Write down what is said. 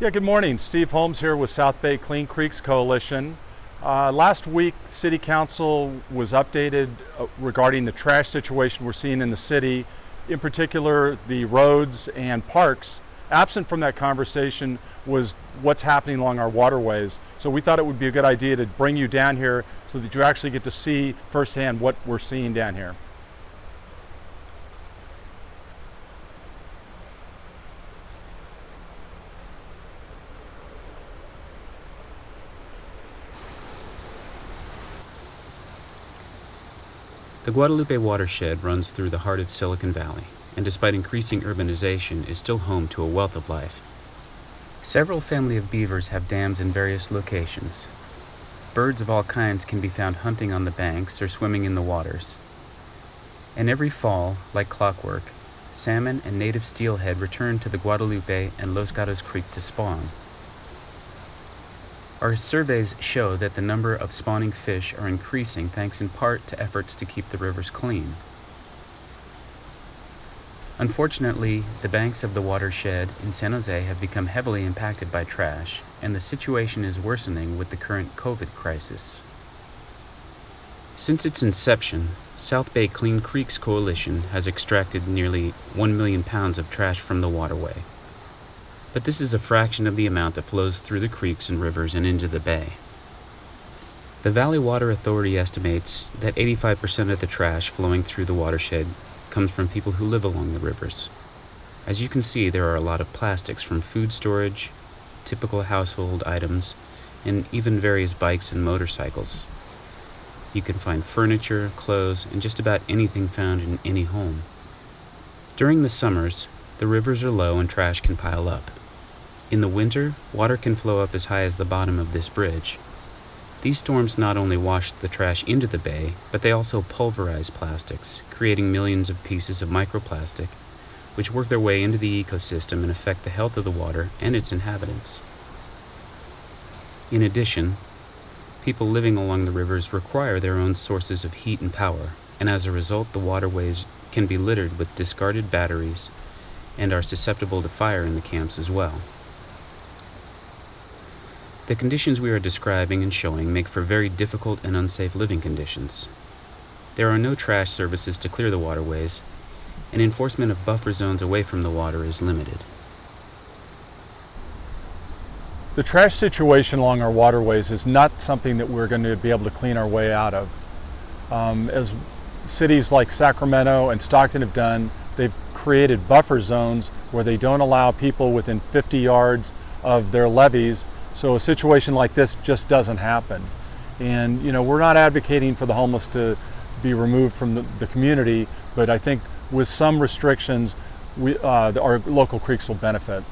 Yeah, good morning. Steve Holmes here with South Bay Clean Creeks Coalition. Last week, City Council was updated regarding the trash situation we're seeing in the city, in particular the roads and parks. Absent from that conversation was what's happening along our waterways. So we thought it would be a good idea to bring you down here so that you actually get to see firsthand what we're seeing down here. The Guadalupe watershed runs through the heart of Silicon Valley, and despite increasing urbanization, is still home to a wealth of life. Several family of beavers have dams in various locations. Birds of all kinds can be found hunting on the banks or swimming in the waters. And every fall, like clockwork, salmon and native steelhead return to the Guadalupe and Los Gatos Creek to spawn. Our surveys show that the number of spawning fish are increasing thanks in part to efforts to keep the rivers clean. Unfortunately, the banks of the watershed in San Jose have become heavily impacted by trash, and the situation is worsening with the current COVID crisis. Since its inception, South Bay Clean Creeks Coalition has extracted nearly 1 million pounds of trash from the waterway. But this is a fraction of the amount that flows through the creeks and rivers and into the bay. The Valley Water Authority estimates that 85% of the trash flowing through the watershed comes from people who live along the rivers. As you can see, there are a lot of plastics from food storage, typical household items, and even various bikes and motorcycles. You can find furniture, clothes, and just about anything found in any home. During the summers, the rivers are low and trash can pile up. In the winter, water can flow up as high as the bottom of this bridge. These storms not only wash the trash into the bay, but they also pulverize plastics, creating millions of pieces of microplastic, which work their way into the ecosystem and affect the health of the water and its inhabitants. In addition, people living along the rivers require their own sources of heat and power, and as a result, the waterways can be littered with discarded batteries and are susceptible to fire in the camps as well. The conditions we are describing and showing make for very difficult and unsafe living conditions. There are no trash services to clear the waterways, and enforcement of buffer zones away from the water is limited. The trash situation along our waterways is not something that we're going to be able to clean our way out of. As cities like Sacramento and Stockton have done, they've created buffer zones where they don't allow people within 50 yards of their levees, so a situation like this just doesn't happen. And we're not advocating for the homeless to be removed from the community, but I think with some restrictions, our local creeks will benefit.